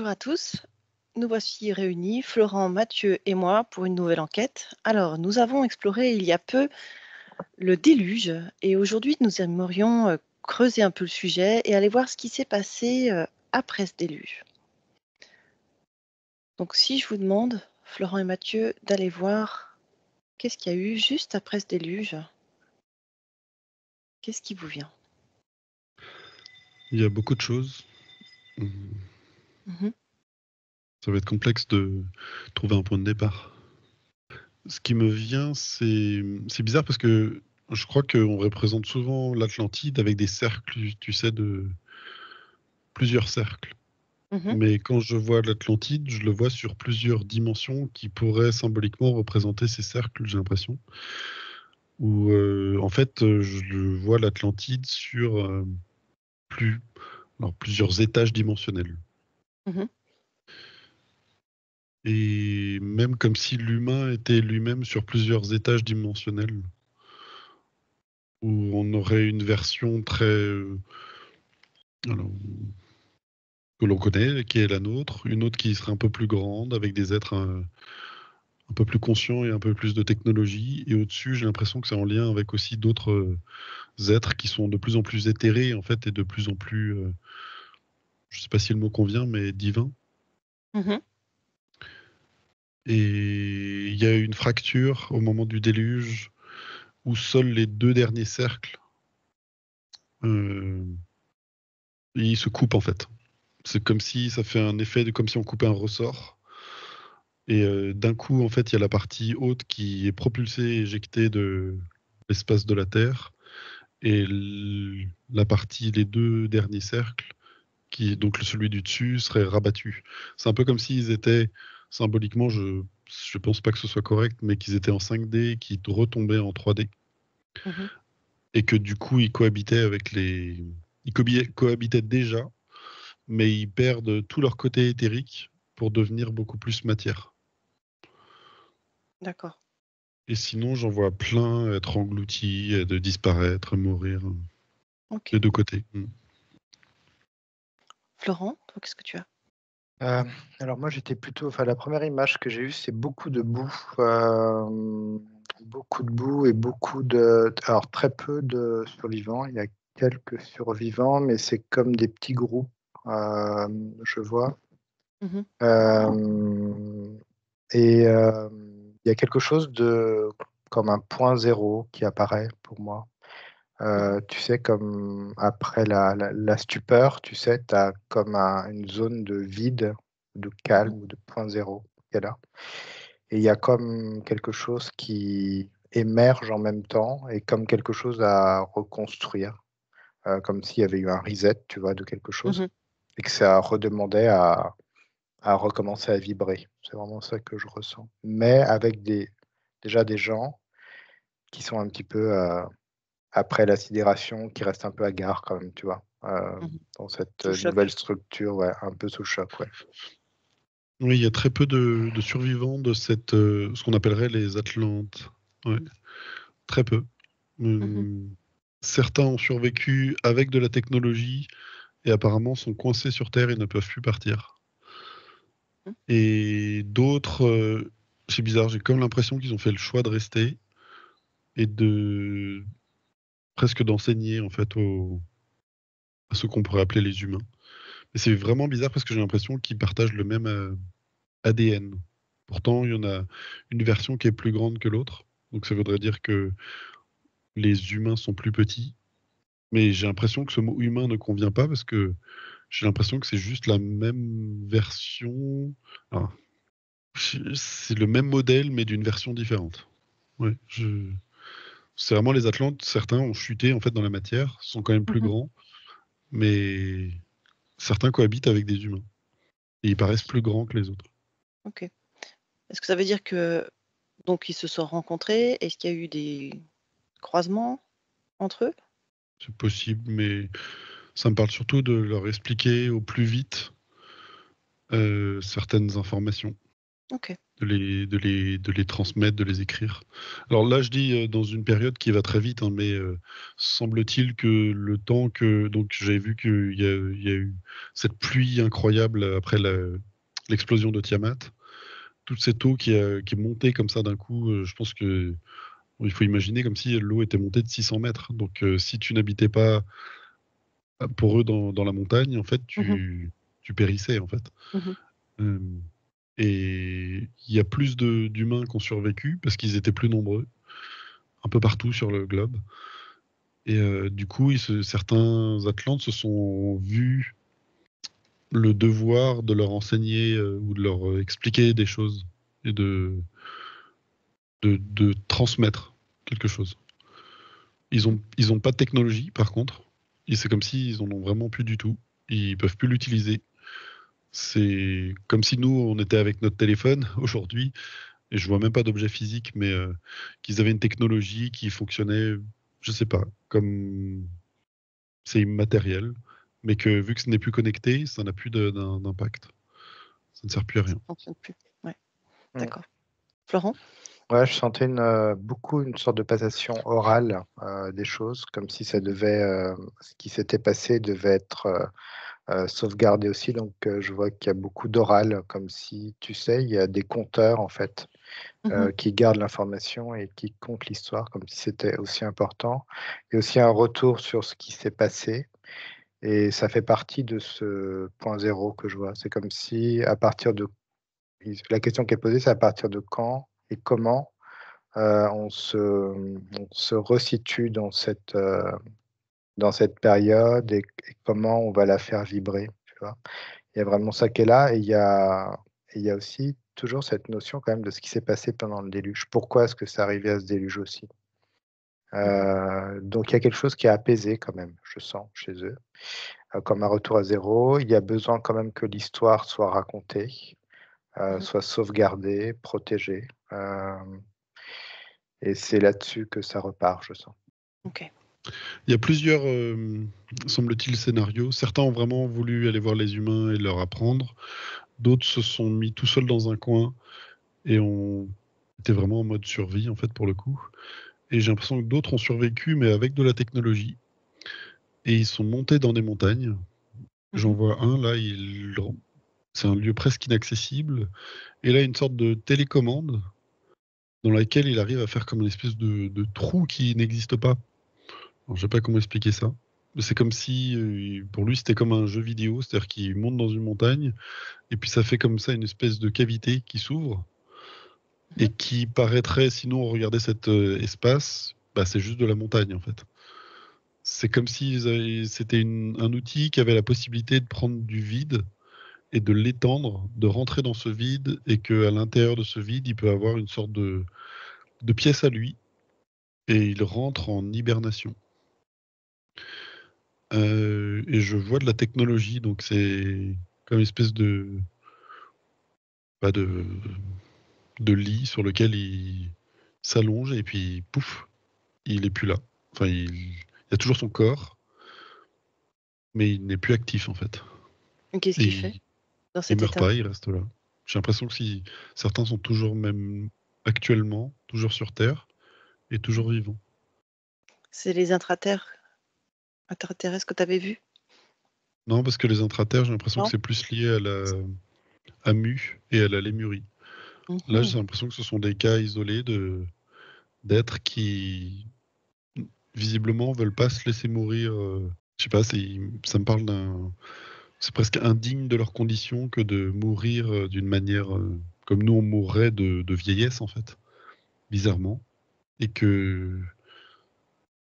Bonjour à tous, nous voici réunis, Florent, Mathieu et moi, pour une nouvelle enquête. Alors, nous avons exploré il y a peu le déluge et aujourd'hui, nous aimerions creuser un peu le sujet et aller voir ce qui s'est passé après ce déluge. Donc, si je vous demande, Florent et Mathieu, d'aller voir qu'est-ce qu'il y a eu juste après ce déluge, qu'est-ce qui vous vient? Il y a beaucoup de choses. Mmh. Mhm. Ça va être complexe de trouver un point de départ. Ce qui me vient, c'est bizarre parce que je crois qu'on représente souvent l'Atlantide avec des cercles, tu sais, de plusieurs cercles. Mhm. Mais quand je vois l'Atlantide, je le vois sur plusieurs dimensions qui pourraient symboliquement représenter ces cercles, j'ai l'impression. Ou en fait, je vois l'Atlantide sur plus, alors, plusieurs étages dimensionnels. Mhm. Et même comme si l'humain était lui-même sur plusieurs étages dimensionnels, où on aurait une version très alors, que l'on connaît, qui est la nôtre, une autre qui serait un peu plus grande, avec des êtres un peu plus conscients et un peu plus de technologie. Et au-dessus, j'ai l'impression que c'est en lien avec aussi d'autres êtres qui sont de plus en plus éthérés, en fait, et de plus en plus, je ne sais pas si le mot convient, mais divins. Mhm. Et il y a une fracture au moment du déluge, où seuls les deux derniers cercles euh, ils se coupent en fait. C'est comme si ça fait un effet de comme si on coupait un ressort. Et d'un coup, en fait, il y a la partie haute qui est propulsée, éjectée de l'espace de la Terre. Et la partie, les deux derniers cercles, qui, donc celui du dessus, serait rabattu. C'est un peu comme s'ils étaient, symboliquement, je pense pas que ce soit correct, mais qu'ils étaient en 5D, qui retombaient en 3D. Mhm. Et que du coup, ils cohabitaient avec les. Ils cohabitaient déjà, mais ils perdent tout leur côté éthérique pour devenir beaucoup plus matière. D'accord. Et sinon, j'en vois plein être engloutis, de disparaître, mourir, Ok. des deux côtés. Florent, toi, qu'est-ce que tu as? Heu, alors moi j'étais plutôt la première image que j'ai eue, c'est beaucoup de boue et alors très peu de survivants. Il y a quelques survivants, mais c'est comme des petits groupes, je vois. Mhm. Hem il y a quelque chose de comme un point zéro qui apparaît pour moi. Mhm. Tu sais, comme après la stupeur, tu sais, tu as comme une zone de vide, de Mhm. calme ou de point zéro qui est là et il y a comme quelque chose qui émerge en même temps et comme quelque chose à reconstruire, comme s'il y avait eu un reset, tu vois, de quelque chose Mhm. et que ça redemandait à recommencer à vibrer. C'est vraiment ça que je ressens, mais avec déjà des gens qui sont un petit peu, après la sidération, qui reste un peu hagard quand même, tu vois? Mhm. Dans cette, Sous le nouvelle choc. structure, ouais, un peu sous le choc, ouais. Oui, il y a très peu de survivants de cette, ce qu'on appellerait les Atlantes. Ouais, très peu. Mhm. Hum, Certains ont survécu avec de la technologie et apparemment sont coincés sur Terre et ne peuvent plus partir. Mhm. Et d'autres, c'est bizarre, j'ai comme l'impression qu'ils ont fait le choix de rester et de presque d'enseigner en fait à ceux qu'on pourrait appeler les humains. Mais c'est vraiment bizarre parce que j'ai l'impression qu'ils partagent le même ADN. Pourtant, il y en a une version qui est plus grande que l'autre. Donc ça voudrait dire que les humains sont plus petits. Mais j'ai l'impression que ce mot humain ne convient pas parce que j'ai l'impression que c'est juste la même version. Ah, c'est le même modèle, mais d'une version différente. Ouais, c'est vraiment les Atlantes. Certains ont chuté en fait dans la matière, sont quand même plus Mhm. grands, mais certains cohabitent avec des humains et ils paraissent plus grands que les autres. Ok. Est-ce que ça veut dire que donc ils se sont rencontrés? Est-ce qu'il y a eu des croisements entre eux? C'est possible, mais ça me parle surtout de leur expliquer au plus vite certaines informations. Ok. de les transmettre, de les écrire. Alors là, je dis dans une période qui va très vite, hein, mais semble-t-il que le temps que... Donc j'avais vu il y a eu cette pluie incroyable après l'explosion de Tiamat. Toute cette eau qui est montée comme ça d'un coup, je pense que il faut imaginer comme si l'eau était montée de 600 mètres. Donc si tu n'habitais pas pour eux dans la montagne, en fait, Mhm, tu périssais en fait. mhm. Euh, et il y a plus d'humains qui ont survécu parce qu'ils étaient plus nombreux, un peu partout sur le globe. Et du coup, certains Atlantes se sont vus le devoir de leur enseigner ou de leur expliquer des choses et de transmettre quelque chose. Ils ont pas de technologie, par contre. Et c'est comme s'ils en ont vraiment plus du tout. Ils peuvent plus l'utiliser. C'est comme si nous, on était avec notre téléphone aujourd'hui, et je vois même pas d'objet physique, mais qu'ils avaient une technologie qui fonctionnait, je sais pas, comme c'est immatériel, mais que vu que ce n'est plus connecté, ça n'a plus d'impact. Ça ne sert plus à Ça rien. ne fonctionne plus. Ouais, Mm. d'accord. Florent? Ouais, je sentais beaucoup une sorte de passation orale des choses, comme si ça devait, ce qui s'était passé devait être sauvegardé aussi. Donc, je vois qu'il y a beaucoup d'oral, comme si, tu sais, il y a des compteurs en fait Mhm, qui gardent l'information et qui comptent l'histoire, comme si c'était aussi important. Et aussi un retour sur ce qui s'est passé. Et ça fait partie de ce point zéro que je vois. C'est comme si, à partir de... La question qui est posée, c'est à partir de quand et comment on se resitue dans cette période et comment on va la faire vibrer, tu vois. Il y a vraiment ça qui est là et il y a aussi toujours cette notion quand même de ce qui s'est passé pendant le déluge. Pourquoi est-ce que c'est arrivé à ce déluge aussi? Donc il y a quelque chose qui est apaisé quand même, je sens, chez eux, comme un retour à zéro. Il y a besoin quand même que l'histoire soit racontée, mhm. soit sauvegardée, protégée, et c'est là-dessus que ça repart, je sens. Ok. Il y a plusieurs, semble-t-il, scénarios. Certains ont vraiment voulu aller voir les humains et leur apprendre. D'autres se sont mis tout seuls dans un coin et ont été vraiment en mode survie, en fait, pour le coup. Et j'ai l'impression que d'autres ont survécu, mais avec de la technologie. Et ils sont montés dans des montagnes. J'en Mhm, vois un, là, c'est un lieu presque inaccessible. Et là, une sorte de télécommande dans laquelle il arrive à faire comme une espèce de trou qui n'existe pas. Alors, je sais pas comment expliquer ça. Mais c'est comme si, pour lui, c'était comme un jeu vidéo, c'est-à-dire qu'il monte dans une montagne, et puis ça fait comme ça une espèce de cavité qui s'ouvre, mhm. et qui paraîtrait, sinon on regardait cet espace, bah, c'est juste de la montagne en fait. C'est comme si c'était un outil qui avait la possibilité de prendre du vide et de l'étendre, de rentrer dans ce vide, et qu'à l'intérieur de ce vide, il peut avoir une sorte de pièce à lui, et il rentre en hibernation. Et je vois de la technologie, donc c'est comme une espèce bah, de lit sur lequel il s'allonge et puis pouf, il est plus là. Enfin, il y a toujours son corps, mais il n'est plus actif en fait. Et qu'est-ce Et qu'il fait dans il cet meurt état? pas, il reste là. J'ai l'impression que si certains sont toujours même actuellement, toujours sur Terre et toujours vivants. C'est les intraterrestres que tu avais vus? Non, parce que les intraterres, j'ai l'impression que Non? c'est plus lié à Mu et à la Lémurie. Là, Mhm. j'ai l'impression que ce sont des cas isolés d'êtres qui visiblement veulent pas se laisser mourir. Je sais pas, ça me parle c'est presque indigne de leurs conditions que de mourir d'une manière comme nous on mourrait de vieillesse en fait, bizarrement, et que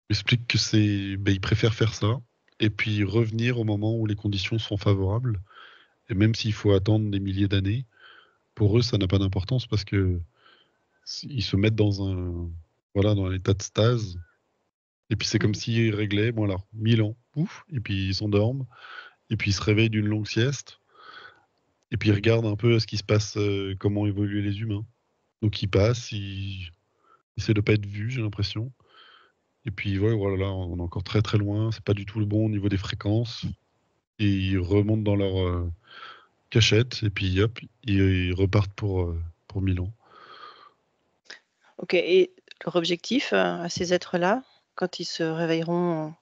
explique que ben, ils préfèrent faire ça et puis revenir au moment où les conditions sont favorables, et même s'il faut attendre des milliers d'années, pour eux ça n'a pas d'importance parce que ils se mettent dans un état de stase. Et puis c'est comme Mhm. s'ils réglaient, bon alors, 1000 ans, ouf, et puis ils s'endorment, et puis ils se réveillent d'une longue sieste, et puis ils regardent un peu ce qui se passe, comment évoluent les humains. Donc ils passent, ils essaient de pas être vus, j'ai l'impression. Et puis ouais, voilà, là, on est encore très très loin, c'est pas du tout le bon au niveau des fréquences. Et ils remontent dans leur cachette, et puis hop, ils repartent pour 1000 ans. Ok, et leur objectif à ces êtres-là, quand ils se réveilleront,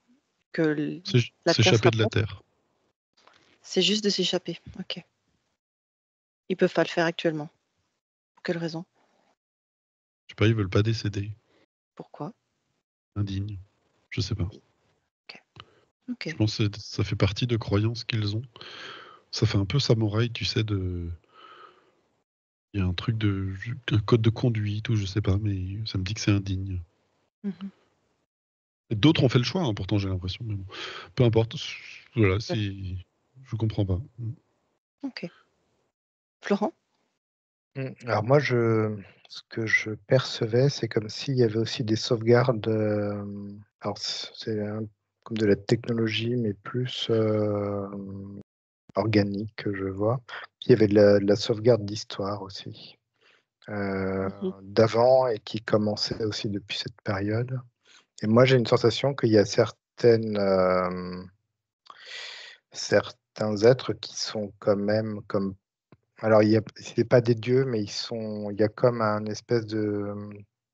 que la Terre S'échapper sera de la prête, Terre. c'est juste de s'échapper. Ok. Ils peuvent pas le faire actuellement. Pour quelle raison? Je sais pas, ils veulent pas décéder. Pourquoi? Indignes. Je sais pas. Ok. Je pense que ça fait partie de croyances qu'ils ont. Ça fait un peu samouraï, tu sais, de... Il y a un truc un code de conduite ou je sais pas, mais ça me dit que c'est indigne. Mhm. Et d'autres ont fait le choix, hein, pourtant j'ai l'impression. Mais bon. Peu importe. Voilà, je comprends pas. Ok. Florent? Alors moi, ce que je percevais, c'est comme s'il y avait aussi des sauvegardes. Alors c'est comme de la technologie, mais plus organique que je vois. Puis il y avait de la sauvegarde d'histoire aussi, Mhm. d'avant et qui commençait aussi depuis cette période. Et moi, j'ai une sensation qu'il y a certains êtres qui sont quand même comme. Alors, c'est pas des dieux, mais il y a comme un espèce de,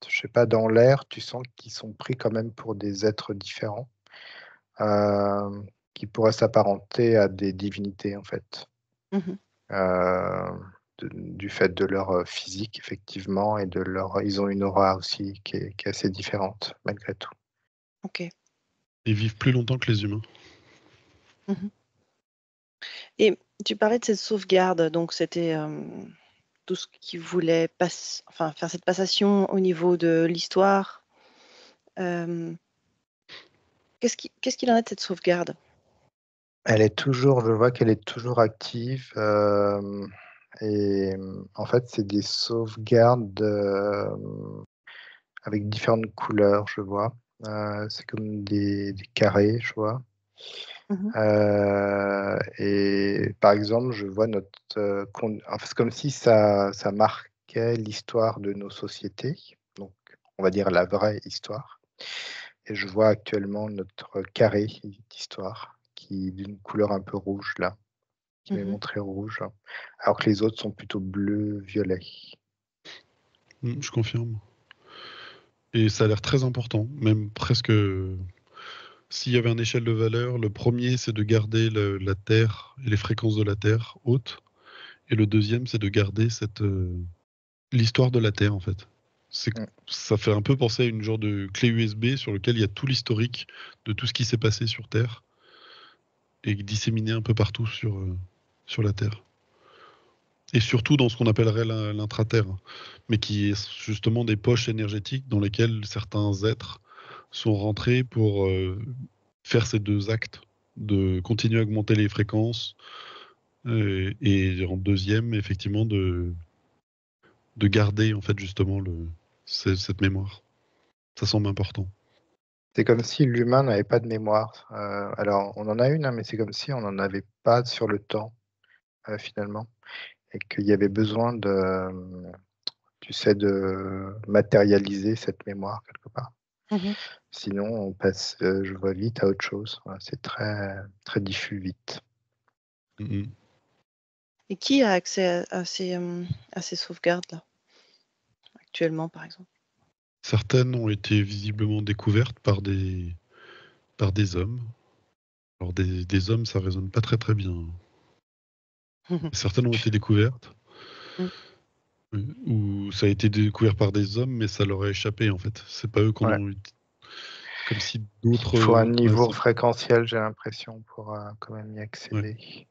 je sais pas, dans l'air, tu sens qu'ils sont pris quand même pour des êtres différents, qui pourraient s'apparenter à des divinités, en fait. Mhm. Euh, du fait de leur physique, effectivement, et ils ont une aura aussi qui est assez différente, malgré tout. Ok. Ils vivent plus longtemps que les humains. Mhm. Et tu parlais de cette sauvegarde, donc c'était tout ce qui voulait faire cette passation au niveau de l'histoire. Euh, qu'est-ce qu'il en est de cette sauvegarde? Je vois qu'elle est toujours active. Et en fait, c'est des sauvegardes avec différentes couleurs, je vois. C'est comme des carrés, je vois. Mhm. Et par exemple, je vois en fait, c'est comme si ça marquait l'histoire de nos sociétés. Donc, on va dire la vraie histoire. Et je vois actuellement notre carré d'histoire qui est d'une couleur un peu rouge là, qui m'est Mhm. montré rouge, alors que les autres sont plutôt bleu-violet. Je confirme. Et ça a l'air très important, même presque. S'il y avait une échelle de valeur, le premier c'est de garder la Terre et les fréquences de la Terre hautes, et le deuxième c'est de garder l'histoire de la Terre en fait. Mm. Ça fait un peu penser à une genre de clé USB sur lequel il y a tout l'historique de tout ce qui s'est passé sur Terre et disséminé un peu partout sur la Terre. Et surtout dans ce qu'on appellerait l'intraterre, mais qui est justement des poches énergétiques dans lesquelles certains êtres sont rentrés pour faire ces deux actes, de continuer à augmenter les fréquences, et en deuxième, effectivement, de garder en fait justement cette mémoire. Ça semble important. C'est comme si l'humain n'avait pas de mémoire. Alors, on en a une, hein, mais c'est comme si on n'en avait pas sur le temps, finalement, et qu'il y avait besoin tu sais, de matérialiser cette mémoire quelque part. Mhm. Sinon, je vois vite à autre chose. Voilà, c'est très, très diffus vite. Mhm. Et qui a accès à ces sauvegardes-là, actuellement, par exemple? Certaines ont été visiblement découvertes par des hommes. Alors des hommes, ça résonne pas très très bien. Certaines ont été découvertes, Mm. ou ça a été découvert par des hommes, mais ça leur a échappé en fait. C'est pas eux qu'on Ouais. ont eu. Comme si Il faut un d'autres. Ouais, niveau fréquentiel, j'ai l'impression, pour quand même y ouais. accéder.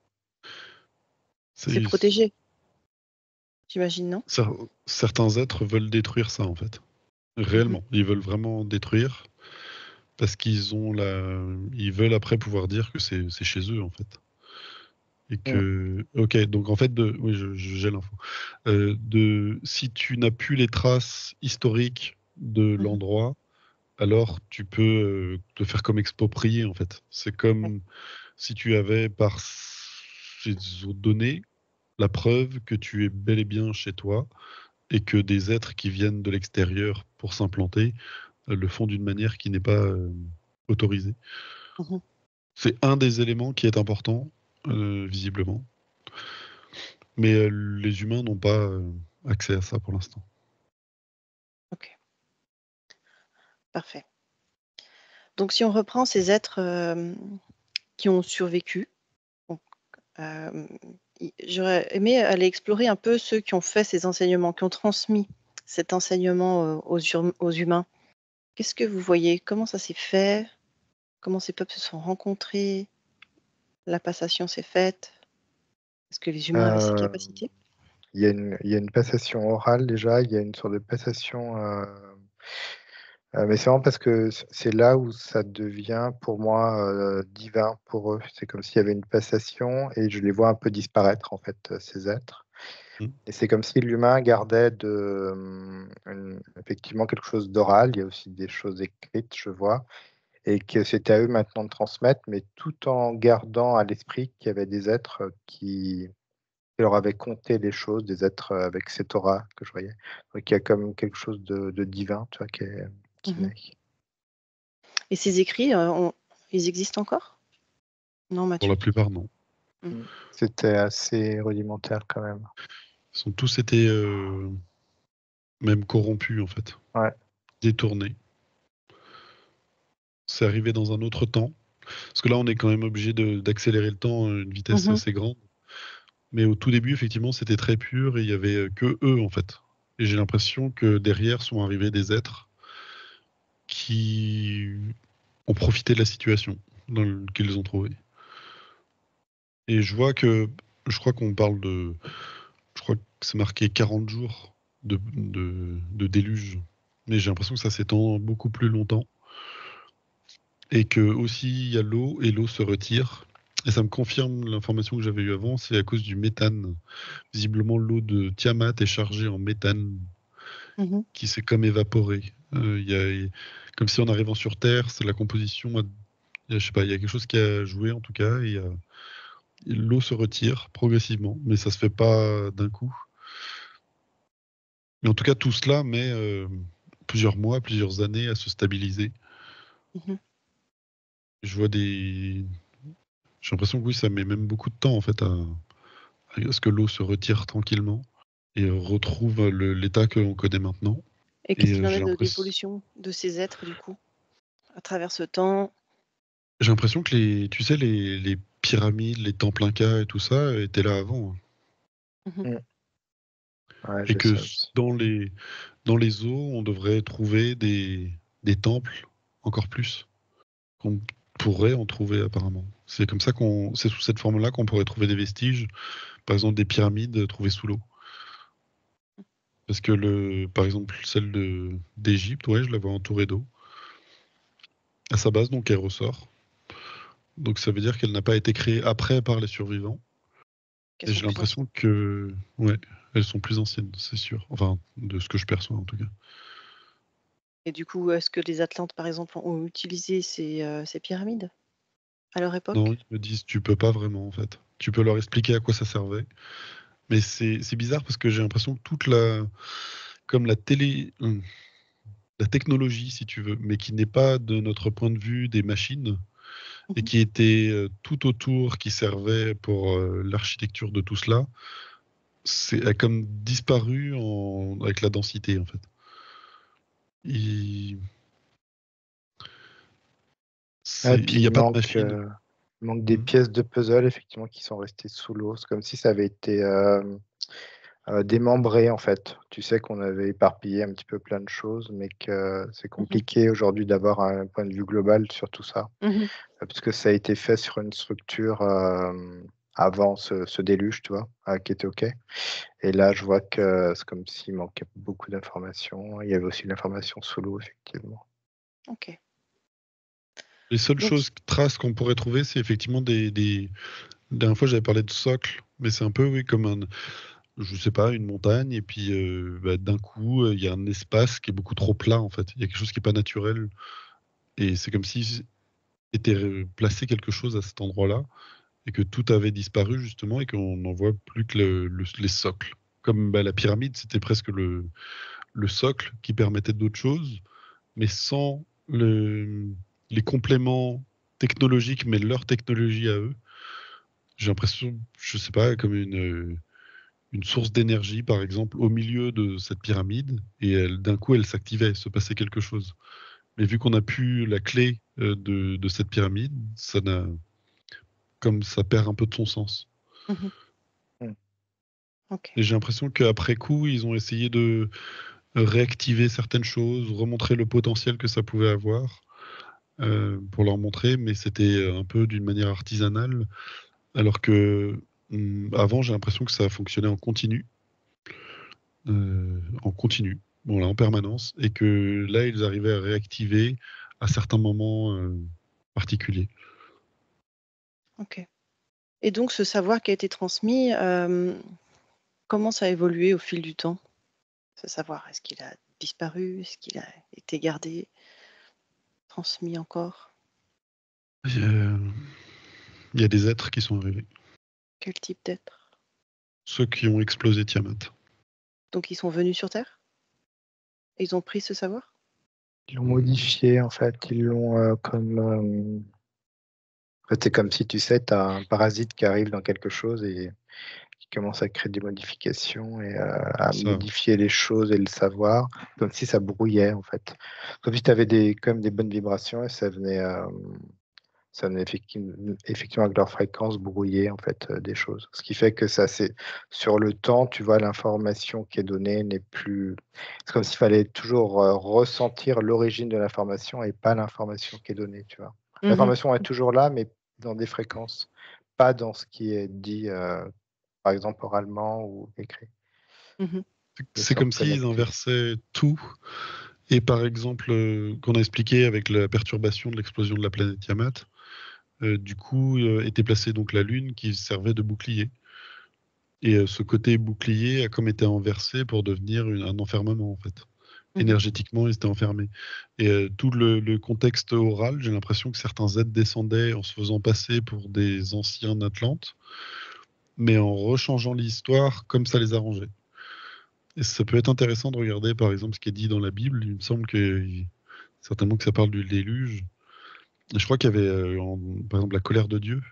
C'est C'est- protégé, j'imagine, non? cer- Certains êtres veulent détruire ça en fait. Mhm. Réellement, ils veulent vraiment détruire parce ils veulent après pouvoir dire que c'est chez eux en fait. Et Mm. que, ok, donc en fait, oui, j'ai l'info. Si tu n'as plus les traces historiques de Mhm. l'endroit, alors tu peux te faire comme exproprier en fait. C'est Ouais. comme si tu avais par ces données la preuve que tu es bel et bien chez toi et que des êtres qui viennent de l'extérieur pour s'implanter le font d'une manière qui n'est pas autorisée. Mhm. C'est un des éléments qui est important, visiblement. Mais les humains n'ont pas accès à ça pour l'instant. Ok, parfait. Donc si on reprend ces êtres qui ont survécu, donc, j'aurais aimé aller explorer un peu ceux qui ont fait ces enseignements, qui ont transmis cet enseignement aux humains. Qu'est-ce que vous voyez? Comment ça s'est fait? Comment ces peuples se sont rencontrés? La passation s'est faite? Est-ce que les humains avaient ces Euh, capacités? il y a une passation orale déjà, il y a une sorte de passation. Mais c'est vraiment parce que c'est là où ça devient pour moi divin pour eux. C'est comme s'il y avait une passation et je les vois un peu disparaître en fait, ces êtres. Mm. Et c'est comme si l'humain gardait effectivement quelque chose d'oral. Il y a aussi des choses écrites, je vois, et que c'était à eux maintenant de transmettre, mais tout en gardant à l'esprit qu'il y avait des êtres qui leur avaient conté les choses, des êtres avec cette aura que je voyais. Donc il y a comme quelque chose de divin, tu vois, qui Mmh. naît. Et ces écrits, ils existent encore? Non, Pour Mathieu? la plupart, non. Mmh. C'était assez rudimentaire quand même. Ils ont tous été même corrompus, en fait. Ouais. Détournés. C'est arrivé dans un autre temps. Parce que là, on est quand même obligé d'accélérer le temps à une vitesse Mmh. assez grande. Mais au tout début, effectivement, c'était très pur et il y avait que eux, en fait. Et j'ai l'impression que derrière sont arrivés des êtres qui ont profité de la situation qu'ils ont trouvée. Et je crois qu'on parle je crois que c'est marqué 40 jours de déluge. Mais j'ai l'impression que ça s'étend beaucoup plus longtemps. Et que aussi il y a l'eau et l'eau se retire. Et ça me confirme l'information que j'avais eue avant, c'est à cause du méthane. Visiblement, l'eau de Tiamat est chargée en méthane Mmh. qui s'est comme évaporé. Comme si en arrivant sur Terre, c'est la composition. Je sais pas, il y a quelque chose qui a joué en tout cas. L'eau se retire progressivement, mais ça se fait pas d'un coup. Mais en tout cas, tout cela met plusieurs mois, plusieurs années à se stabiliser. Mmh. Je vois des. J'ai l'impression que oui, ça met même beaucoup de temps en fait à ce que l'eau se retire tranquillement et retrouve l'état que l'on connaît maintenant. Et Et qu'est-ce qu'il en est j'ai de l'impression. l'évolution de ces êtres, du coup, à travers ce temps? J'ai l'impression que tu sais, les pyramides, les temples incas et tout ça étaient là avant, hein. Mmh. Mm. Ouais, Et j'ai que ça aussi. dans les eaux, on devrait trouver des temples encore plus qu'on pourrait en trouver apparemment. C'est comme ça c'est sous cette forme-là qu'on pourrait trouver des vestiges, par exemple des pyramides trouvées sous l'eau. Parce que par exemple, celle d'Égypte, ouais, je la vois entourée d'eau. À sa base, donc elle ressort. Donc ça veut dire qu'elle n'a pas été créée après par les survivants. Qu'elles Et sont j'ai plus l'impression anciennes. que, ouais, elles sont plus anciennes, c'est sûr. Enfin, de ce que je perçois en tout cas. Et du coup, est-ce que les Atlantes, par exemple, ont utilisé ces pyramides à leur Non, époque? ils me disent tu peux pas vraiment en fait. Tu peux leur expliquer à quoi ça servait. Mais c'est bizarre parce que j'ai l'impression que comme la technologie, si tu veux, mais qui n'est pas de notre point de vue des machines, et Mmh. qui était tout autour, qui servait pour l'architecture de tout cela, a comme disparu avec la densité en fait. Il Et puis n'y a pas de machine. il manque des Hmm. pièces de puzzle effectivement qui sont restées sous l'eau. C'est comme si ça avait été démembré en fait. Tu sais qu'on avait éparpillé un petit peu plein de choses, mais que c'est Mmh. compliqué aujourd'hui d'avoir un point de vue global sur tout ça, Mmh. puisque ça a été fait sur une structure avant ce déluge, tu vois, qui était OK. Et là, je vois que c'est comme s'il manquait beaucoup d'informations. Il y avait aussi l'information sous l'eau, effectivement. OK. Les seules Donc traces qu'on pourrait trouver, c'est effectivement La dernière fois, j'avais parlé de socle, mais c'est un peu, oui, comme je sais pas, une montagne, et puis d'un coup, il y a un espace qui est beaucoup trop plat, en fait. Il y a quelque chose qui est pas naturel, et c'est comme si était placé quelque chose à cet endroit-là, et que tout avait disparu, justement, et qu'on n'en voit plus que les socles. Comme la pyramide, c'était presque le socle qui permettait d'autres choses, mais sans les compléments technologiques, mais leur technologie à eux. J'ai l'impression, je sais pas, comme une source d'énergie, par exemple, au milieu de cette pyramide, et d'un coup, elle s'activait, se passait quelque chose. Mais vu qu'on n'a plus la clé de cette pyramide, comme ça perd un peu de son sens. Mhm. Mm. Ok. Et j'ai l'impression qu'après coup, ils ont essayé de réactiver certaines choses, remontrer le potentiel que ça pouvait avoir pour leur montrer, mais c'était un peu d'une manière artisanale, alors que avant, j'ai l'impression que ça fonctionnait en continu. En continu, voilà, en permanence, et que là, ils arrivaient à réactiver à certains moments particuliers. Ok. Et donc, ce savoir qui a été transmis, comment ça a évolué au fil du temps? Ce savoir, est-ce qu'il a disparu? Est-ce qu'il a été gardé, transmis encore? Il y a des êtres qui sont arrivés, Quel type d'être? ceux qui ont explosé Tiamat. Donc, ils sont venus sur Terre? Et ils ont pris ce savoir? Ils l'ont modifié, en fait. Ils l'ont comme. En fait, c'est comme si, tu sais, tu as un parasite qui arrive dans quelque chose et qui commence à créer des modifications et à Ça, modifier les choses et le savoir, comme si ça brouillait, en fait. Comme si tu avais quand même des bonnes vibrations et ça venait effectivement avec leur fréquence brouiller, en fait, des choses. Ce qui fait que ça, c'est sur le temps, tu vois, l'information qui est donnée n'est plus. C'est comme s'il fallait toujours ressentir l'origine de l'information et pas l'information qui est donnée, tu vois. Mhm. L'information est toujours là, mais dans des fréquences, pas dans ce qui est dit, par exemple, oralement ou écrit, Mhm. de c'est comme sorte s'ils connectée. inversaient tout. Et par exemple, qu'on a expliqué avec la perturbation de l'explosion de la planète Tiamat, du coup, était placée donc la Lune qui servait de bouclier. Et ce côté bouclier a comme été inversé pour devenir un enfermement, en fait. Mhm. Énergétiquement, ils étaient enfermés. Et tout le contexte oral, j'ai l'impression que certains êtres descendaient en se faisant passer pour des anciens Atlantes, mais en rechangeant l'histoire comme ça les arrangeait. Et ça peut être intéressant de regarder, par exemple, ce qui est dit dans la Bible. Il me semble certainement que ça parle du déluge. Et je crois qu'il y avait, par exemple, la colère de Dieu.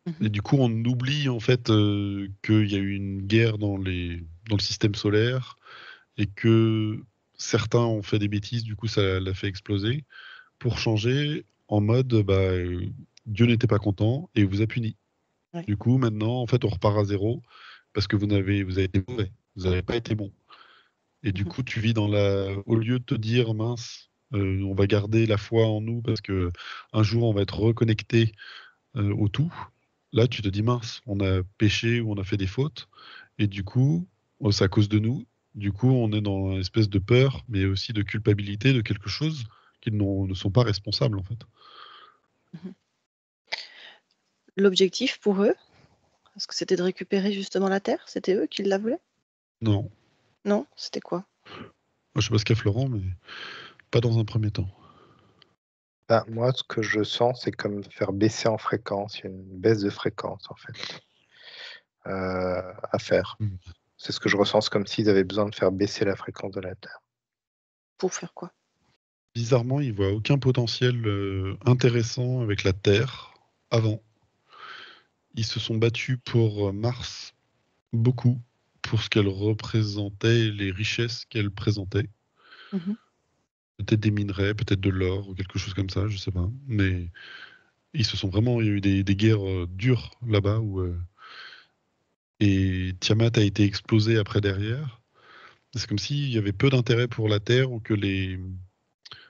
Mhm. Et du coup, on oublie en fait qu'il y a eu une guerre dans le système solaire et que certains ont fait des bêtises, du coup, ça l'a fait exploser pour changer en mode Dieu n'était pas content et vous a puni. Ouais. Du coup, maintenant, en fait, on repart à zéro parce que vous avez été mauvais, vous n'avez pas été bon. Et du Mhm. coup, tu vis au lieu de te dire mince, on va garder la foi en nous parce que un jour on va être reconnecté au tout. Là, tu te dis mince, on a péché ou on a fait des fautes, et du coup, c'est à cause de nous. Du coup, on est dans une espèce de peur, mais aussi de culpabilité de quelque chose qu'ils ne sont pas responsables en fait. Mhm. L'objectif pour eux, est-ce que c'était de récupérer justement la Terre? C'était eux qui la voulaient? Non, Non, c'était quoi? moi, je sais pas ce qu'a Florent, mais pas dans un premier temps. Bah, moi, ce que je sens, c'est comme faire baisser en fréquence. Il y a une baisse de fréquence, en fait, à faire. Mm. C'est ce que je ressens, c'est comme s'ils avaient besoin de faire baisser la fréquence de la Terre. Pour faire quoi? Bizarrement, ils voient aucun potentiel intéressant avec la Terre avant. Ils se sont battus pour Mars beaucoup, pour ce qu'elle représentait, les richesses qu'elle présentait. Mhm. Peut-être des minerais, peut-être de l'or ou quelque chose comme ça, je sais pas. Mais il y a eu des guerres dures là-bas et Tiamat a été explosé après derrière. C'est comme s'il y avait peu d'intérêt pour la Terre ou que les.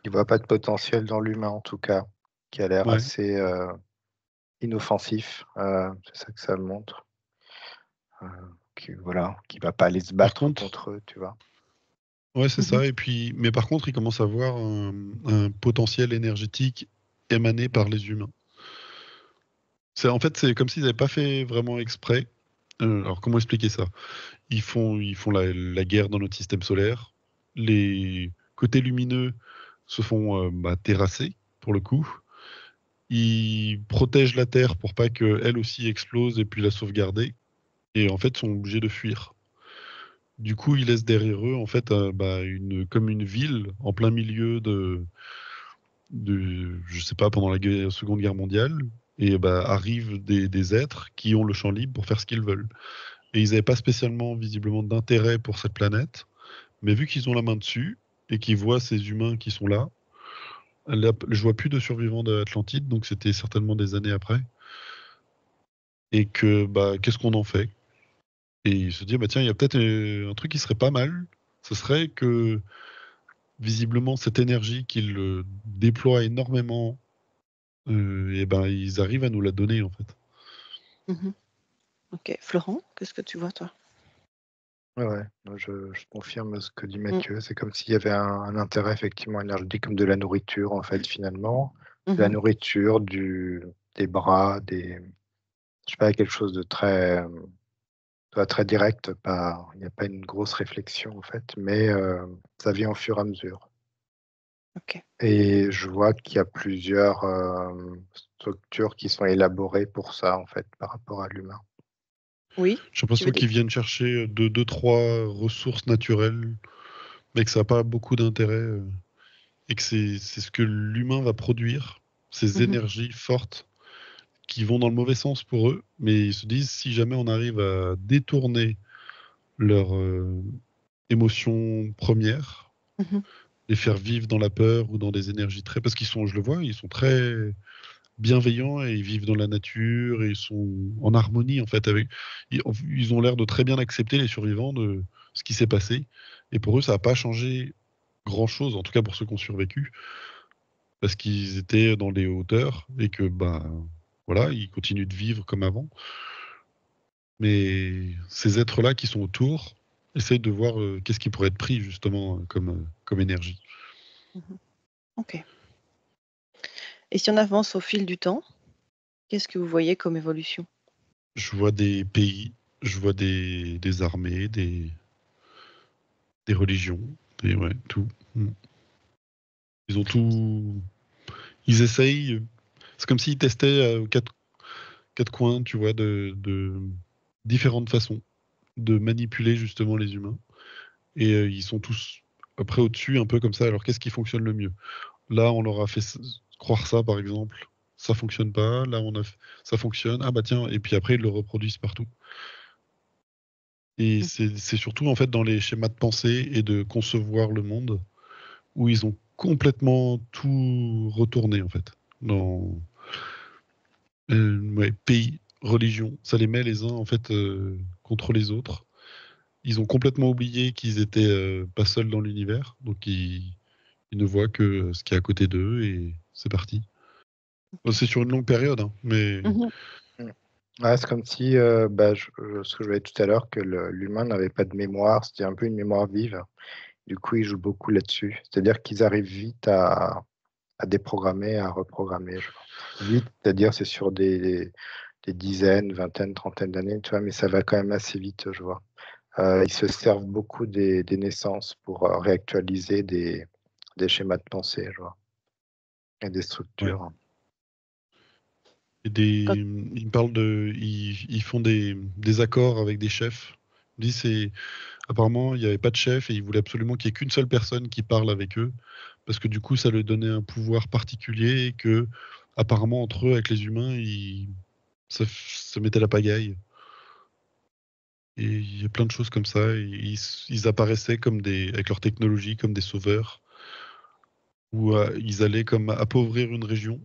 Ils ne voient pas de potentiel dans l'humain, en tout cas, qui a l'air Ouais, assez inoffensif. C'est ça que ça montre. Euh, voilà, qui va pas aller se par battre contre, contre eux, tu vois. ouais, c'est Mhm. ça. Et puis, mais par contre, il commence à avoir un potentiel énergétique émané par les humains. En fait, c'est comme s'ils n'avaient pas fait vraiment exprès. Alors, comment expliquer ça? Ils font la guerre dans notre système solaire. Les côtés lumineux se font terrasser, pour le coup. Ils protègent la Terre pour pas qu'elle aussi explose et puis la sauvegarder. Et en fait, sont obligés de fuir. Du coup, ils laissent derrière eux, en fait, comme une ville en plein milieu je sais pas, pendant la Seconde Guerre mondiale. Et arrivent des êtres qui ont le champ libre pour faire ce qu'ils veulent. et ils n'avaient pas spécialement visiblement d'intérêt pour cette planète, mais vu qu'ils ont la main dessus et qu'ils voient ces humains qui sont là, je vois plus de survivants d'Atlantide, donc c'était certainement des années après, et que bah qu'est-ce qu'on en fait? Et il se dit bah tiens, il y a peut-être un truc qui serait pas mal, ce serait que visiblement cette énergie qu'ils déploient énormément, et ben ils arrivent à nous la donner en fait. Ok. Florent, qu'est-ce que tu vois, toi? Ouais, je confirme ce que dit Mathieu. C'est comme s'il y avait un intérêt effectivement énergétique, comme de la nourriture, en fait, finalement. De la nourriture, des bras, je sais pas, quelque chose de très direct. Il n'y a pas une grosse réflexion, en fait, mais ça vient au fur et à mesure. Ok. Et je vois qu'il y a plusieurs structures qui sont élaborées pour ça, en fait, par rapport à l'humain. Oui, J'ai tu l'impression veux dire? qu'ils viennent chercher deux, trois ressources naturelles, mais que ça n'a pas beaucoup d'intérêt, et que c'est ce que l'humain va produire, ces énergies fortes qui vont dans le mauvais sens pour eux, mais ils se disent si jamais on arrive à détourner leur émotion première, les faire vivre dans la peur ou dans des énergies très... Parce qu'ils sont, je le vois, ils sont très bienveillants et ils vivent dans la nature et ils sont en harmonie en fait avec... Ils ont l'air de très bien accepter les survivants de ce qui s'est passé. Et pour eux, ça n'a pas changé grand-chose, en tout cas pour ceux qui ont survécu, parce qu'ils étaient dans les hauteurs et que, bah, voilà, ils continuent de vivre comme avant. Mais ces êtres-là qui sont autour essayent de voir qu'est-ce qui pourrait être pris justement comme énergie. Ok. Et si on avance au fil du temps, qu'est-ce que vous voyez comme évolution? Je vois des pays, je vois des armées, des religions, ouais, tout. Mm. Ils ont tout. Ils essayent. C'est comme s'ils testaient quatre coins, tu vois, de différentes façons de manipuler justement les humains. Et ils sont tous après au-dessus, un peu comme ça. Alors qu'est-ce qui fonctionne le mieux? Là, on leur a fait croire ça, par exemple. Ça fonctionne pas. Là, ça fonctionne. Ah bah tiens. Et puis après, ils le reproduisent partout. Et c'est surtout en fait dans les schémas de pensée et de concevoir le monde où ils ont complètement tout retourné en fait. Dans ouais, pays, religion, ça les met les uns en fait contre les autres. Ils ont complètement oublié qu'ils étaient pas seuls dans l'univers, donc ils ne voient que ce qui est à côté d'eux et c'est parti. Bon, c'est sur une longue période, hein, mais Ouais, c'est comme si, ce que je voyais tout à l'heure, que l'humain n'avait pas de mémoire, c'était un peu une mémoire vive. Du coup, ils jouent beaucoup là-dessus. C'est-à-dire qu'ils arrivent vite à déprogrammer, à reprogrammer, je pense. Vite, c'est-à-dire c'est sur des dizaines, vingtaines, trentaines d'années, tu vois, mais ça va quand même assez vite, je vois. Ils se servent beaucoup des naissances pour réactualiser des schémas de pensée, je vois, et des ouais. structures. Et Quand- ils me parlent ils font des accords avec des chefs. Ils disent apparemment il n'y avait pas de chef et ils voulaient absolument qu'il n'y ait qu'une seule personne qui parle avec eux parce que du coup ça leur donnait un pouvoir particulier et que apparemment entre eux avec les humains ça mettait la pagaille. Et il y a plein de choses comme ça. Et ils apparaissaient comme avec leur technologie comme des sauveurs où ils allaient comme appauvrir une région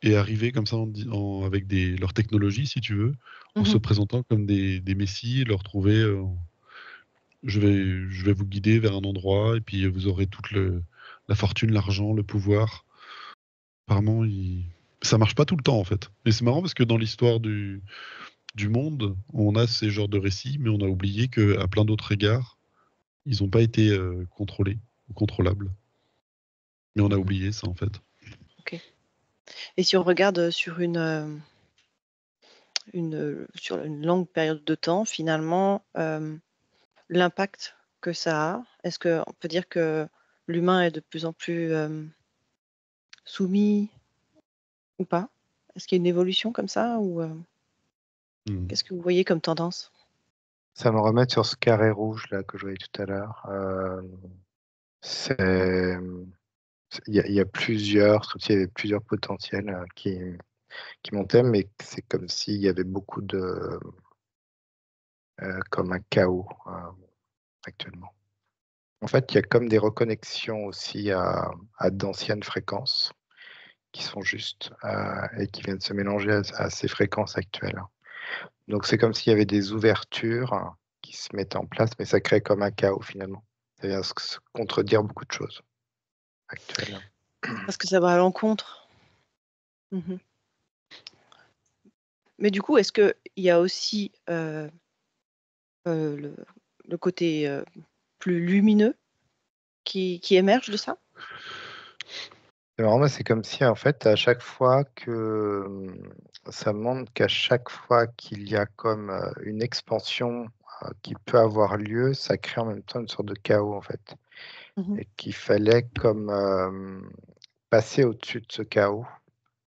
et arriver comme ça avec leur technologie, si tu veux, en se présentant comme des messies, leur trouver, je vais vous guider vers un endroit, et puis vous aurez toute la fortune, l'argent, le pouvoir. Apparemment, ça marche pas tout le temps, en fait. Et c'est marrant parce que dans l'histoire du monde, on a ces genres de récits, mais on a oublié qu'à plein d'autres égards, ils n'ont pas été contrôlés ou contrôlables. Mais on a oublié ça, en fait. Ok. Et si on regarde sur sur une longue période de temps, finalement, l'impact que ça a, est-ce qu'on peut dire que l'humain est de plus en plus soumis ou pas? Est-ce qu'il y a une évolution comme ça ou Hmm. qu'est-ce que vous voyez comme tendance? Ça me remet sur ce carré rouge là que je voyais tout à l'heure. C'est, il y a plusieurs, comme s'il y avait plusieurs potentiels qui montaient, mais c'est comme s'il y avait beaucoup comme un chaos actuellement. En fait, il y a comme des reconnexions aussi à d'anciennes fréquences qui sont justes et qui viennent se mélanger à ces fréquences actuelles. Donc c'est comme s'il y avait des ouvertures qui se mettaient en place, mais ça crée comme un chaos finalement. Ça vient se contredire beaucoup de choses actuelles. Parce que ça va à l'encontre. Mmh. Mais du coup, est-ce qu'il y a aussi, le côté, plus lumineux qui émerge de ça? C'est marrant, mais c'est comme si en fait à chaque fois que, ça montre qu'à chaque fois qu'il y a comme, une expansion, qui peut avoir lieu, ça crée en même temps une sorte de chaos en fait Mmh. et qu'il fallait comme, passer au-dessus de ce chaos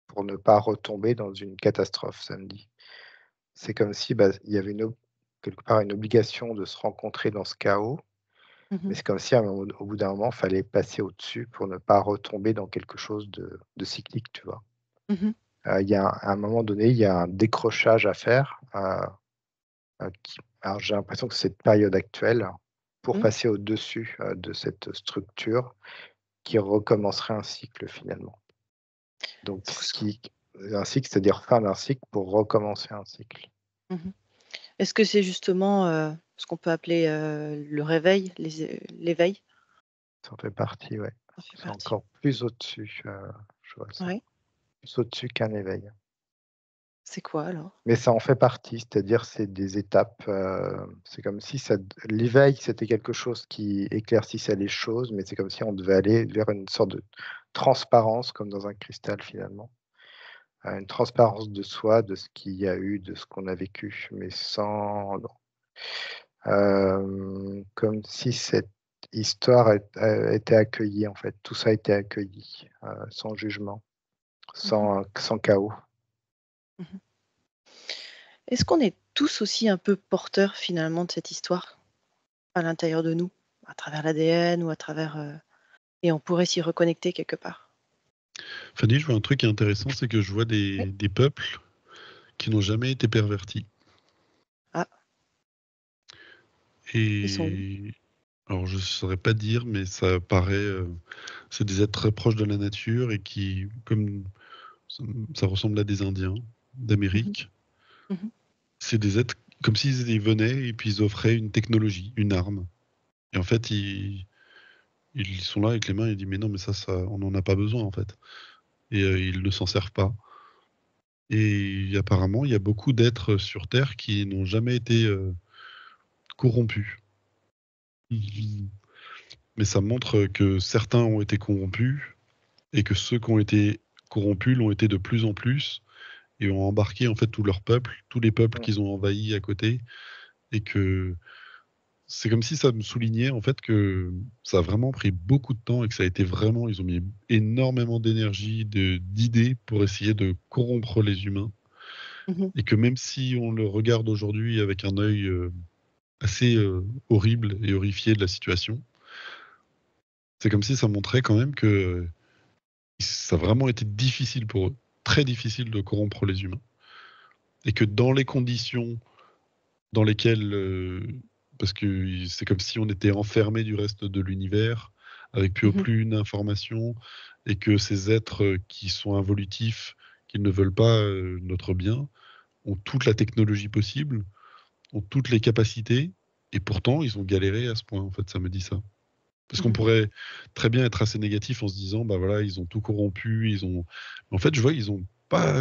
pour ne pas retomber dans une catastrophe, ça me dit. C'est comme si, bah, il y avait quelque part une obligation de se rencontrer dans ce chaos, mais Mmh. c'est comme si à un moment au bout d'un moment, il fallait passer au-dessus pour ne pas retomber dans quelque chose de cyclique, tu vois? Mmh. Il y a à un moment donné, il y a un décrochage à faire, qui alors j'ai l'impression que c'est cette période actuelle pour Mmh. passer au-dessus, de cette structure qui recommencerait un cycle finalement. Donc Ce que un cycle, c'est-à-dire fin d'un cycle pour recommencer un cycle. Mmh. Est-ce que c'est justement, ce qu'on peut appeler, le réveil, l'éveil? Ça en fait partie, ouais. Ça fait C'est partie. encore plus au-dessus, je vois ça. Ouais. Plus au-dessus qu'un éveil. C'est quoi alors? Mais ça en fait partie, c'est-à-dire c'est des étapes, c'est comme si l'éveil, c'était quelque chose qui éclaircissait les choses, mais c'est comme si on devait aller vers une sorte de transparence comme dans un cristal finalement. Une transparence de soi, de ce qu'il y a eu, de ce qu'on a vécu, mais sans non. Comme si cette histoire était accueillie en fait, tout ça a été accueilli, sans jugement, Mmh. sans chaos. Mmh. Est-ce qu'on est tous aussi un peu porteurs finalement de cette histoire à l'intérieur de nous, à travers l'ADN ou à travers, et on pourrait s'y reconnecter quelque part? Fanny, je vois un truc qui est intéressant, c'est que je vois Oui. des peuples qui n'ont jamais été pervertis. Ah, ils sont où? Et alors, je ne saurais pas dire, mais ça paraît. C'est des êtres très proches de la nature et qui, comme ça ressemble à des Indiens Mmh mh. d'Amérique, Mmh. c'est des êtres comme s'ils venaient et puis ils offraient une technologie, une arme. Et en fait, ils sont là avec les mains et ils disent mais non, mais ça, on n'en a pas besoin en fait. Et ils ne s'en servent pas. Et apparemment, il y a beaucoup d'êtres sur Terre qui n'ont jamais été corrompus. Mhm. Mais ça montre que certains ont été corrompus et que ceux qui ont été corrompus l'ont été de plus en plus et ont embarqué en fait tout leur peuple, tous les peuples Mmh. qu'ils ont envahis à côté, et que c'est comme si ça me soulignait en fait que ça a vraiment pris beaucoup de temps et que ça a été vraiment, ils ont mis énormément d'énergie, d'idées pour essayer de corrompre les humains, Mmh. et que même si on le regarde aujourd'hui avec un œil assez horrible et horrifié de la situation, c'est comme si ça montrait quand même que ça a vraiment été difficile pour eux, très difficile de corrompre les humains, et que dans les conditions dans lesquelles, parce que c'est comme si on était enfermé du reste de l'univers, avec plus Mmh. aucune information, et que ces êtres qui sont involutifs, qui ne veulent pas notre bien, ont toute la technologie possible, ont toutes les capacités, et pourtant ils ont galéré à ce point, en fait, ça me dit ça. Parce qu'on Mmh. pourrait très bien être assez négatif en se disant, bah voilà, ils ont tout corrompu, ils ont. En fait, je vois, ils ont pas.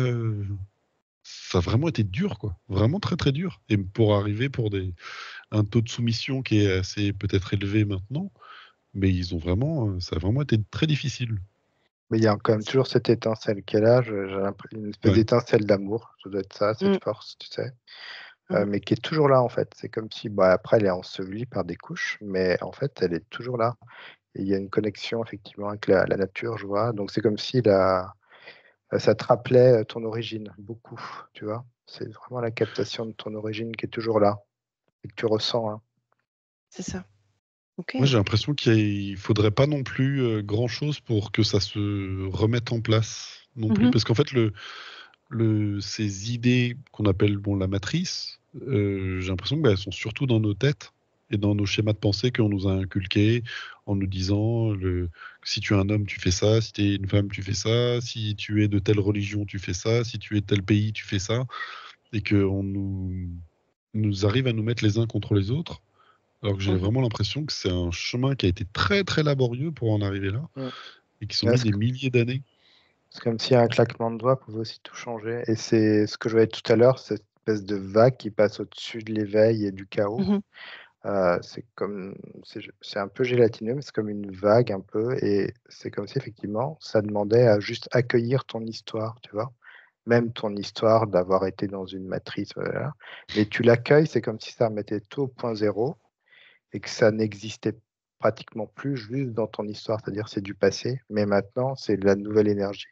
Ça a vraiment été dur, quoi. Vraiment très très dur. Et pour arriver pour un taux de soumission qui est assez peut-être élevé maintenant, mais ils ont vraiment, ça a vraiment été très difficile. Mais il y a quand même toujours cette étincelle qui est là, j'ai une espèce Ouais. d'étincelle d'amour, ça doit être ça, cette Mmh. force, tu sais? Mmh. Mais qui est toujours là, en fait. C'est comme si, bah, après elle est ensevelie par des couches, mais en fait, elle est toujours là et il y a une connexion effectivement avec la nature, je vois. Donc c'est comme si ça te rappelait, ton origine, beaucoup, tu vois? C'est vraiment la captation de ton origine qui est toujours là et que tu ressens, hein. C'est ça. OK. Moi, j'ai l'impression qu'il faudrait pas non plus grand-chose pour que ça se remette en place non plus. Mmh. Parce qu'en fait, ces idées qu'on appelle bon, la matrice, j'ai l'impression qu'elles sont surtout dans nos têtes et dans nos schémas de pensée qu'on nous a inculqués en nous disant si tu es un homme, tu fais ça, si tu es une femme, tu fais ça, si tu es de telle religion, tu fais ça, si tu es de tel pays, tu fais ça, et qu'on nous arrive à nous mettre les uns contre les autres, alors que j'ai Mhm. vraiment l'impression que c'est un chemin qui a été très très laborieux pour en arriver là, Mm. et qui sont Ouais, mis des milliers d'années. c'est comme si un claquement de doigts pouvait aussi tout changer. Et c'est ce que je voyais tout à l'heure, cette espèce de vague qui passe au-dessus de l'éveil et du chaos. Mhm. C'est comme, c'est un peu gélatineux, mais c'est comme une vague un peu, et c'est comme si effectivement, ça demandait à juste accueillir ton histoire, tu vois. Même ton histoire d'avoir été dans une matrice, voilà. Mais tu l'accueilles, c'est comme si ça remettait tout au point zéro et que ça n'existait pratiquement plus juste dans ton histoire, c'est-à-dire c'est du passé, mais maintenant c'est la nouvelle énergie,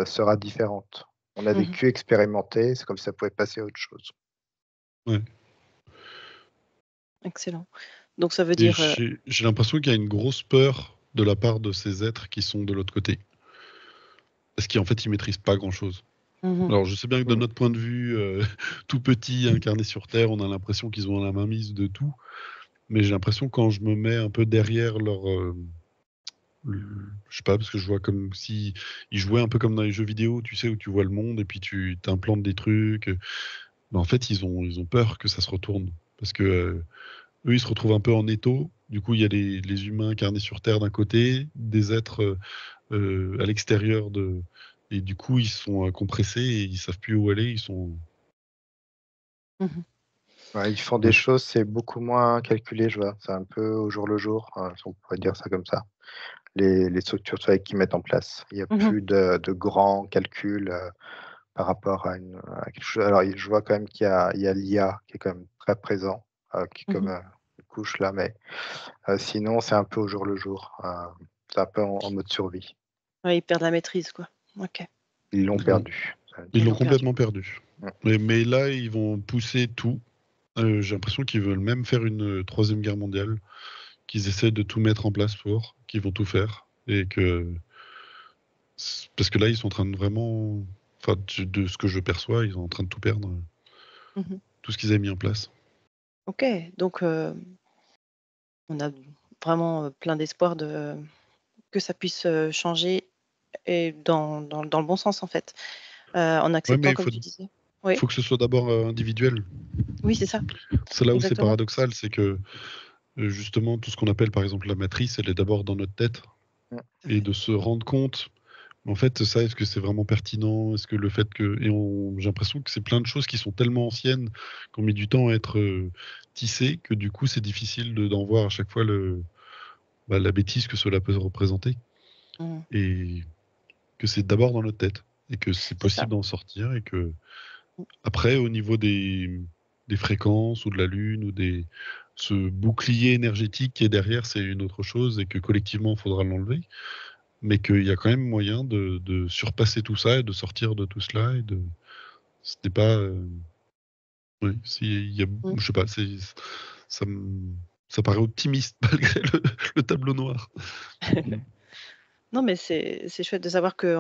sera différente. On a Mhm. vécu, expérimenté, c'est comme si ça pouvait passer à autre chose. Ouais. Excellent. Donc ça veut Et dire... j'ai l'impression qu'il y a une grosse peur de la part de ces êtres qui sont de l'autre côté. Parce qu'en fait, ils maîtrisent pas grand-chose. mhm. Alors, je sais bien que de Mm. notre point de vue, tout petit, incarné sur Terre, on a l'impression qu'ils ont la mainmise de tout. Mais j'ai l'impression quand je me mets un peu derrière leur... je sais pas, parce que je vois comme si ils jouaient un peu comme dans les jeux vidéo, tu sais, où tu vois le monde et puis tu t'implantes des trucs. Mais en fait, ils ont peur que ça se retourne. Parce que eux, ils se retrouvent un peu en étau. Du coup, il y a les humains incarnés sur Terre d'un côté, des êtres à l'extérieur de... Et du coup, ils sont compressés et ils savent plus où aller. Ils sont... Mhm. Ouais, ils font des Ouais. choses, c'est beaucoup moins calculé, je vois. C'est un peu au jour le jour, si on pourrait dire ça comme ça. Les structures tu vois, qu'ils mettent en place. Il n'y a Mhm. plus de grands calculs par rapport à quelque chose. Alors, je vois quand même il y a l'IA qui est quand même très présent, qui est comme Mhm. une couche là, mais sinon, c'est un peu au jour le jour. C'est un peu en mode survie. Ouais, ils perdent la maîtrise, quoi. Ok, Ils l'ont Ouais. perdu. Ça veut Ils ils dire. l'ont l'ont perdu. complètement perdu. Mm. Mais là, ils vont pousser tout. J'ai l'impression qu'ils veulent même faire une troisième guerre mondiale, qu'ils essaient de tout mettre en place pour, qu'ils vont tout faire. Et que... Parce que là, ils sont en train de vraiment... Enfin, de ce que je perçois, ils sont en train de tout perdre. Mhm. Tout ce qu'ils avaient mis en place. Ok, donc on a vraiment plein d'espoir que ça puisse changer et dans le bon sens, en fait, en Ouais, mais acceptant, comme tu disais. Oui, faut que ce soit d'abord individuel. oui, c'est ça, C'est là où c'est exactement. paradoxal, c'est que justement, tout ce qu'on appelle par exemple la matrice, elle est d'abord dans notre tête. Mm. Et de se rendre compte, en fait, ça, est-ce que c'est vraiment pertinent? Est-ce que le fait que. J'ai l'impression que c'est plein de choses qui sont tellement anciennes, qu'on met du temps à être tissées, que du coup, c'est difficile d'en voir à chaque fois la bêtise que cela peut représenter. Mhm. Et que c'est d'abord dans notre tête. Et que c'est C'est ça. possible d'en sortir. Et que, après, au niveau des fréquences ou de la Lune, ou ce bouclier énergétique qui est derrière, c'est une autre chose. Et que collectivement, il faudra l'enlever. Mais qu'il y a quand même moyen de surpasser tout ça et de sortir de tout cela. Ce n'est pas. Oui, Mhm. je sais pas, ça, ça paraît optimiste malgré le tableau noir. Mm. Non, mais c'est chouette de savoir que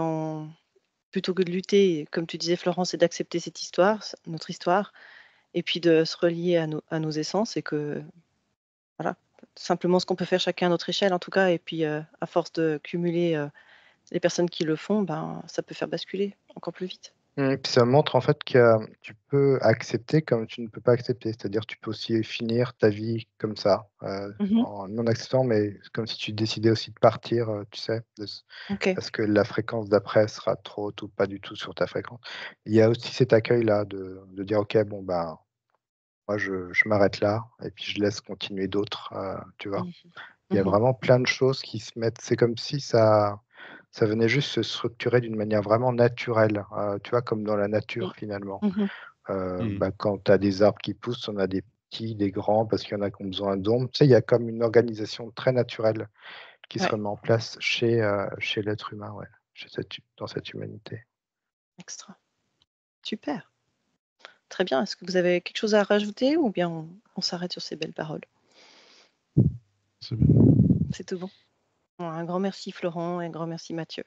plutôt que de lutter, comme tu disais, Florence, c'est d'accepter cette histoire, notre histoire, et puis de se relier à nos essences et que, voilà, simplement ce qu'on peut faire chacun à notre échelle, en tout cas, et puis à force de cumuler les personnes qui le font, ben, ça peut faire basculer encore plus vite. Puis ça montre en fait que tu peux accepter comme tu ne peux pas accepter. C'est-à-dire tu peux aussi finir ta vie comme ça, Mhm. en non acceptant, mais c'est comme si tu décidais aussi de partir, tu sais, Ok. parce que la fréquence d'après sera trop haute ou pas du tout sur ta fréquence. Il y a aussi cet accueil-là de dire: «OK, bon, ben, moi je m'arrête là et puis je laisse continuer d'autres», tu vois? Mhm. Il y a Mhm. vraiment plein de choses qui se mettent, c'est comme si ça venait juste se structurer d'une manière vraiment naturelle, tu vois? Comme dans la nature Oui. finalement. Mhm. Mm. Bah, quand tu as des arbres qui poussent, on a des petits, des grands parce qu'il y en a qui ont besoin d'ombre. Tu sais, il y a comme une organisation très naturelle qui se Ouais, remet en place chez l'être humain, ouais, dans cette humanité. extra. Super. Très bien. Est-ce que vous avez quelque chose à rajouter ou bien on s'arrête sur ces belles paroles? C'est bien. C'est tout bon. Un grand merci Florent et un grand merci Mathieu.